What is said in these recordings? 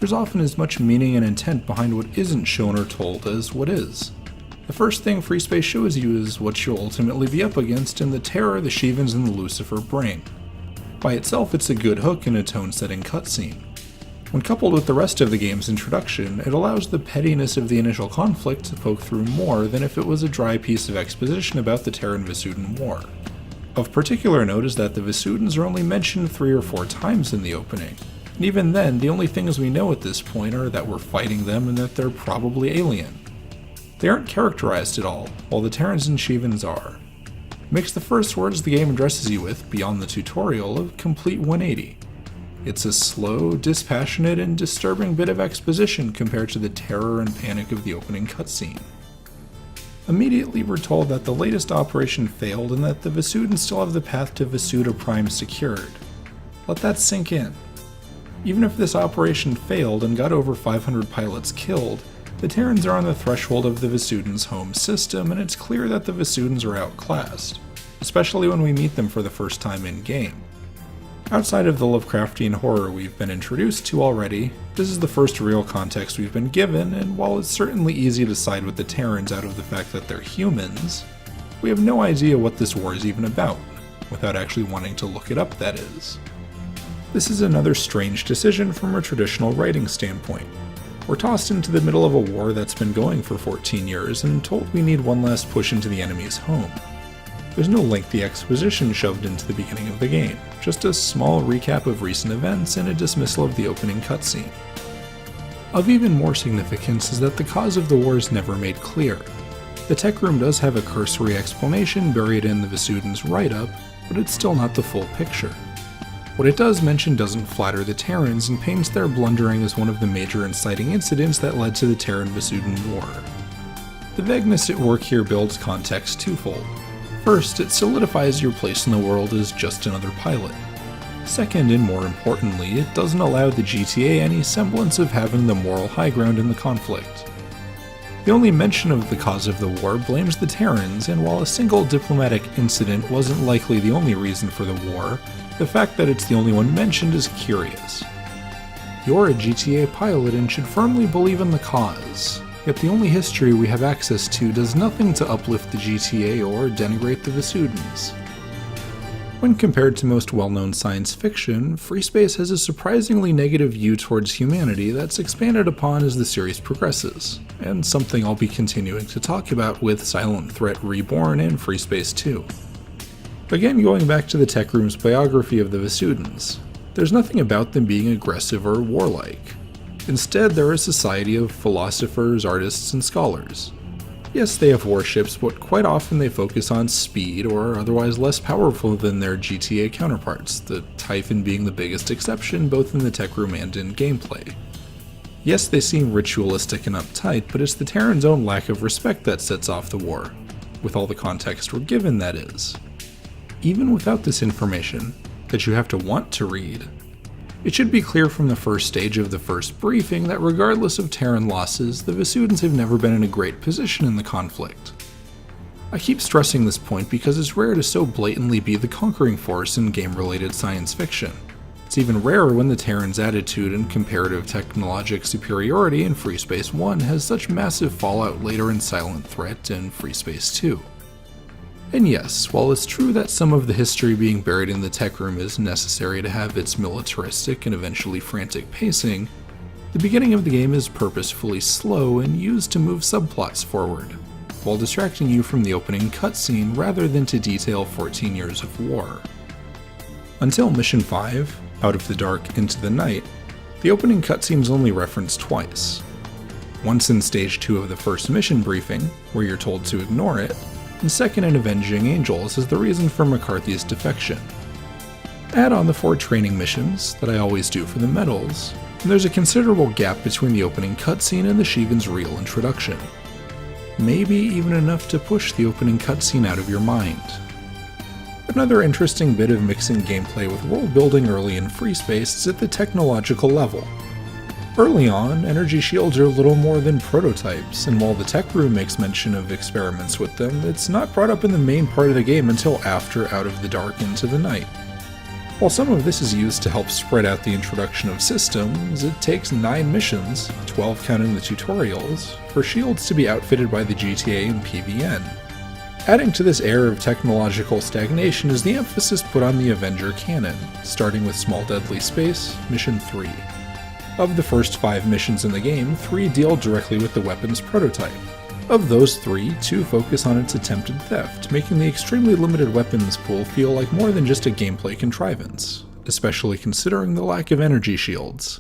There's often as much meaning and intent behind what isn't shown or told as what is. The first thing Freespace shows you is what you'll ultimately be up against in the Terror, the Shivans, and the Lucifer brain. By itself, it's a good hook in a tone-setting cutscene. When coupled with the rest of the game's introduction, it allows the pettiness of the initial conflict to poke through more than if it was a dry piece of exposition about the Terran-Vasudan War. Of particular note is that the Vasudans are only mentioned 3 or 4 times in the opening, and even then, the only things we know at this point are that we're fighting them and that they're probably alien. They aren't characterized at all, while the Terrans and Shivans are. It makes the first words the game addresses you with, beyond the tutorial, a complete 180. It's a slow, dispassionate, and disturbing bit of exposition compared to the terror and panic of the opening cutscene. Immediately we're told that the latest operation failed and that the Vasudans still have the path to Vasuda Prime secured. Let that sink in. Even if this operation failed and got over 500 pilots killed, the Terrans are on the threshold of the Vasudans' home system, and it's clear that the Vasudans are outclassed, especially when we meet them for the first time in-game. Outside of the Lovecraftian horror we've been introduced to already, this is the first real context we've been given, and while it's certainly easy to side with the Terrans out of the fact that they're humans, we have no idea what this war is even about, without actually wanting to look it up, that is. This is another strange decision from a traditional writing standpoint. We're tossed into the middle of a war that's been going for 14 years and told we need one last push into the enemy's home. There's no lengthy exposition shoved into the beginning of the game, just a small recap of recent events and a dismissal of the opening cutscene. Of even more significance is that the cause of the war is never made clear. The tech room does have a cursory explanation buried in the Vasudans' write-up, but it's still not the full picture. What it does mention doesn't flatter the Terrans and paints their blundering as one of the major inciting incidents that led to the Terran-Vasudan War. The vagueness at work here builds context twofold. First, it solidifies your place in the world as just another pilot. Second, and more importantly, it doesn't allow the GTA any semblance of having the moral high ground in the conflict. The only mention of the cause of the war blames the Terrans, and while a single diplomatic incident wasn't likely the only reason for the war, the fact that it's the only one mentioned is curious. You're a GTA pilot and should firmly believe in the cause. Yet the only history we have access to does nothing to uplift the GTA or denigrate the Vasudans. When compared to most well-known science fiction, Freespace has a surprisingly negative view towards humanity that's expanded upon as the series progresses, and something I'll be continuing to talk about with Silent Threat Reborn and Freespace 2. Again, going back to the tech room's biography of the Vasudans, there's nothing about them being aggressive or warlike. Instead, they're a society of philosophers, artists, and scholars. Yes, they have warships, but quite often they focus on speed or are otherwise less powerful than their GTA counterparts, the Typhon being the biggest exception both in the tech room and in gameplay. Yes, they seem ritualistic and uptight, but it's the Terrans' own lack of respect that sets off the war, with all the context we're given, that is. Even without this information, that you have to want to read, it should be clear from the first stage of the first briefing that regardless of Terran losses, the Vasudans have never been in a great position in the conflict. I keep stressing this point because it's rare to so blatantly be the conquering force in game-related science fiction. It's even rarer when the Terrans' attitude and comparative technologic superiority in Freespace 1 has such massive fallout later in Silent Threat and Freespace 2. And yes, while it's true that some of the history being buried in the tech room is necessary to have its militaristic and eventually frantic pacing, the beginning of the game is purposefully slow and used to move subplots forward, while distracting you from the opening cutscene rather than to detail 14 years of war. Until Mission 5, Out of the Dark into the Night, the opening cutscene's only referenced twice. Once in Stage 2 of the first mission briefing, where you're told to ignore it, and second in Avenging Angels as the reason for McCarthy's defection. Add on the 4 training missions, that I always do for the medals, and there's a considerable gap between the opening cutscene and the Shivans' real introduction. Maybe even enough to push the opening cutscene out of your mind. Another interesting bit of mixing gameplay with world building early in Freespace is at the technological level. Early on, energy shields are little more than prototypes, and while the tech room makes mention of experiments with them, it's not brought up in the main part of the game until after Out of the Dark into the Night. While some of this is used to help spread out the introduction of systems, it takes 9 missions, 12 counting the tutorials, for shields to be outfitted by the GTA and PVN. Adding to this air of technological stagnation is the emphasis put on the Avenger canon, starting with Small Deadly Space, Mission 3. Of the first 5 missions in the game, 3 deal directly with the weapon's prototype. Of those 3, 2 focus on its attempted theft, making the extremely limited weapons pool feel like more than just a gameplay contrivance, especially considering the lack of energy shields.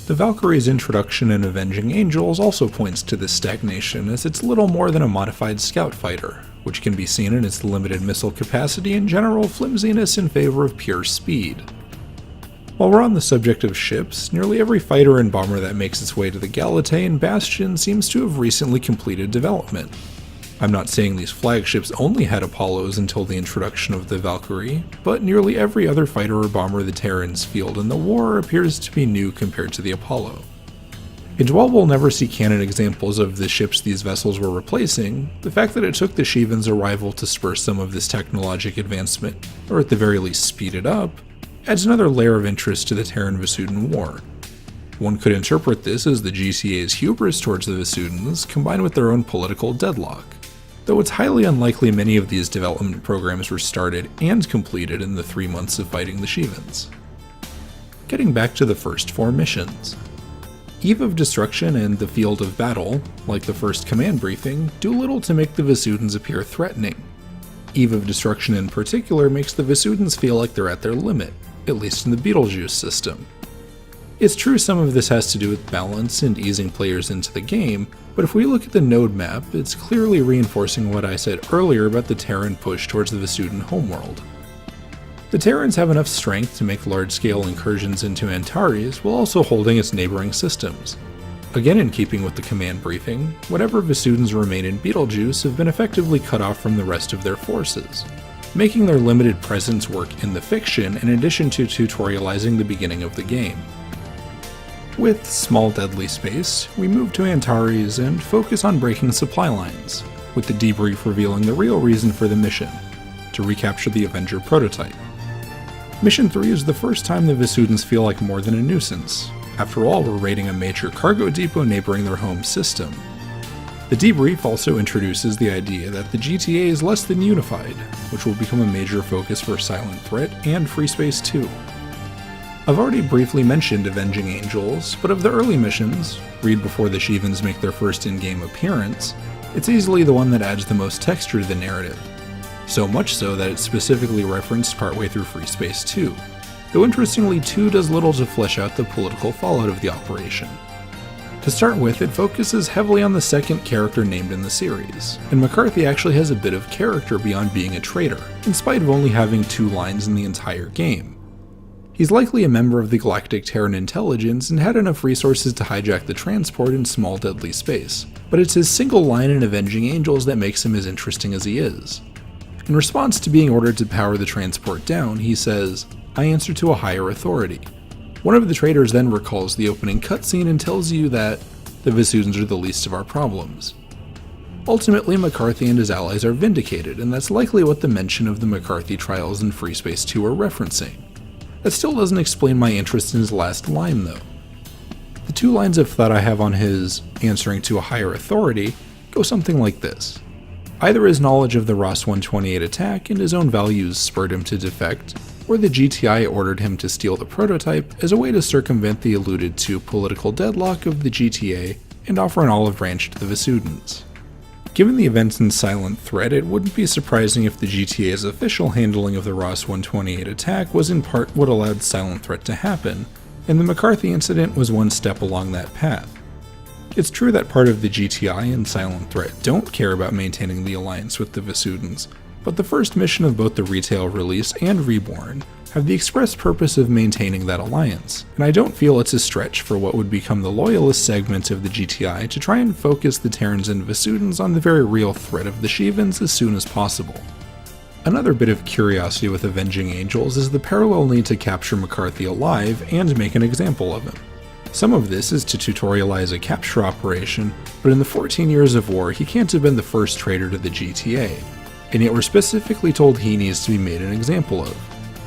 The Valkyrie's introduction in Avenging Angels also points to this stagnation, as it's little more than a modified scout fighter, which can be seen in its limited missile capacity and general flimsiness in favor of pure speed. While we're on the subject of ships, nearly every fighter and bomber that makes its way to the Galatée and Bastion seems to have recently completed development. I'm not saying these flagships only had Apollos until the introduction of the Valkyrie, but nearly every other fighter or bomber the Terrans field in the war appears to be new compared to the Apollo. And while we'll never see canon examples of the ships these vessels were replacing, the fact that it took the Shivans' arrival to spur some of this technologic advancement, or at the very least speed it up, adds another layer of interest to the Terran-Vasudan War. One could interpret this as the GTA's hubris towards the Vasudans combined with their own political deadlock, though it's highly unlikely many of these development programs were started and completed in the 3 months of fighting the Shivans. Getting back to the first 4 missions. Eve of Destruction and the Field of Battle, like the first command briefing, do little to make the Vasudans appear threatening. Eve of Destruction in particular makes the Vasudans feel like they're at their limit, at least in the Beetlejuice system. It's true some of this has to do with balance and easing players into the game, but if we look at the node map, it's clearly reinforcing what I said earlier about the Terran push towards the Vasudan homeworld. The Terrans have enough strength to make large-scale incursions into Antares while also holding its neighboring systems. Again in keeping with the command briefing, whatever Vasudans remain in Beetlejuice have been effectively cut off from the rest of their forces, making their limited presence work in the fiction in addition to tutorializing the beginning of the game. With Small Deadly Space, we move to Antares and focus on breaking supply lines, with the debrief revealing the real reason for the mission, to recapture the Avenger prototype. Mission 3 is the first time the Vasudans feel like more than a nuisance. After all, we're raiding a major cargo depot neighboring their home system. The debrief also introduces the idea that the GTA is less than unified, which will become a major focus for Silent Threat and Freespace 2. I've already briefly mentioned Avenging Angels, but of the early missions, read before the Shivans make their first in-game appearance, it's easily the one that adds the most texture to the narrative. So much so that it's specifically referenced partway through Freespace 2, though interestingly 2 does little to flesh out the political fallout of the operation. To start with, it focuses heavily on the second character named in the series, and McCarthy actually has a bit of character beyond being a traitor, in spite of only having 2 lines in the entire game. He's likely a member of the Galactic Terran Intelligence and had enough resources to hijack the transport in Small Deadly Space, but it's his single line in Avenging Angels that makes him as interesting as he is. In response to being ordered to power the transport down, he says, "I answer to a higher authority." One of the traitors then recalls the opening cutscene and tells you that the Vasudans are the least of our problems. Ultimately, McCarthy and his allies are vindicated, and that's likely what the mention of the McCarthy trials in Freespace 2 are referencing. That still doesn't explain my interest in his last line, though. The 2 lines of thought I have on his answering to a higher authority go something like this. Either his knowledge of the Ross 128 attack and his own values spurred him to defect, or the GTI ordered him to steal the prototype as a way to circumvent the alluded to political deadlock of the GTA and offer an olive branch to the Vasudans. Given the events in Silent Threat, it wouldn't be surprising if the GTA's official handling of the Ross 128 attack was in part what allowed Silent Threat to happen, and the McCarthy incident was one step along that path. It's true that part of the GTI and Silent Threat don't care about maintaining the alliance with the Vasudans, but the first mission of both the retail release and Reborn have the express purpose of maintaining that alliance, and I don't feel it's a stretch for what would become the loyalist segment of the GTI to try and focus the Terrans and Vasudans on the very real threat of the Shivans as soon as possible. Another bit of curiosity with Avenging Angels is the parallel need to capture McCarthy alive and make an example of him. Some of this is to tutorialize a capture operation, but in the 14 years of war he can't have been the first traitor to the GTA, and yet we're specifically told he needs to be made an example of.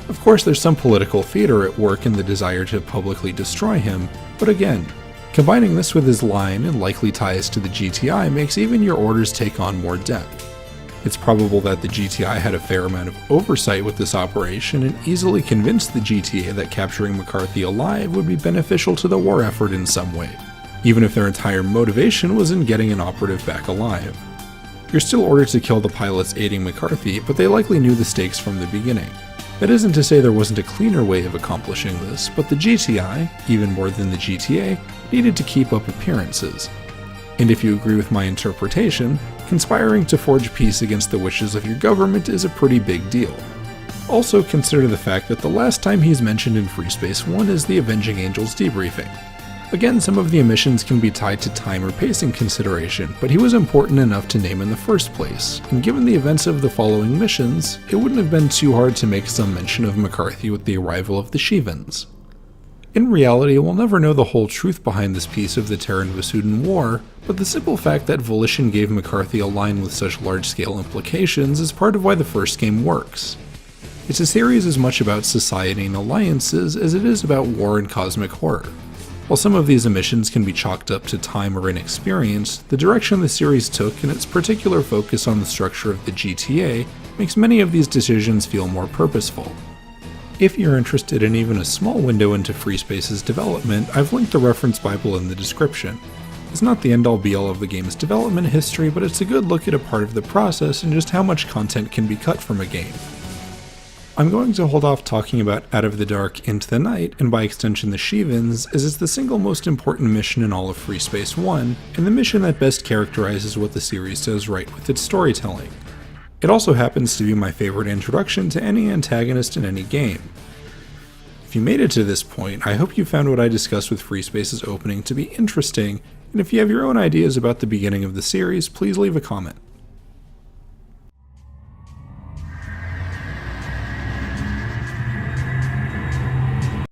Of course, there's some political theater at work in the desire to publicly destroy him, but again, combining this with his line and likely ties to the GTI makes even your orders take on more depth. It's probable that the GTI had a fair amount of oversight with this operation and easily convinced the GTA that capturing McCarthy alive would be beneficial to the war effort in some way, even if their entire motivation was in getting an operative back alive. You're still ordered to kill the pilots aiding McCarthy, but they likely knew the stakes from the beginning. That isn't to say there wasn't a cleaner way of accomplishing this, but the GTI, even more than the GTA, needed to keep up appearances. And if you agree with my interpretation, conspiring to forge peace against the wishes of your government is a pretty big deal. Also consider the fact that the last time he's mentioned in Freespace 1 is the Avenging Angels debriefing. Again, some of the omissions can be tied to time or pacing consideration, but he was important enough to name in the first place, and given the events of the following missions, it wouldn't have been too hard to make some mention of McCarthy with the arrival of the Shivans. In reality, we'll never know the whole truth behind this piece of the Terran-Vasudan War, but the simple fact that Volition gave McCarthy a line with such large-scale implications is part of why the first game works. It's a series as much about society and alliances as it is about war and cosmic horror. While some of these omissions can be chalked up to time or inexperience, the direction the series took and its particular focus on the structure of the GTA makes many of these decisions feel more purposeful. If you're interested in even a small window into Freespace's development, I've linked a reference Bible in the description. It's not the end-all be-all of the game's development history, but it's a good look at a part of the process and just how much content can be cut from a game. I'm going to hold off talking about Out of the Dark Into the Night, and by extension the Shivans, as it's the single most important mission in all of Freespace 1, and the mission that best characterizes what the series does right with its storytelling. It also happens to be my favorite introduction to any antagonist in any game. If you made it to this point, I hope you found what I discussed with Freespace's opening to be interesting, and if you have your own ideas about the beginning of the series, please leave a comment.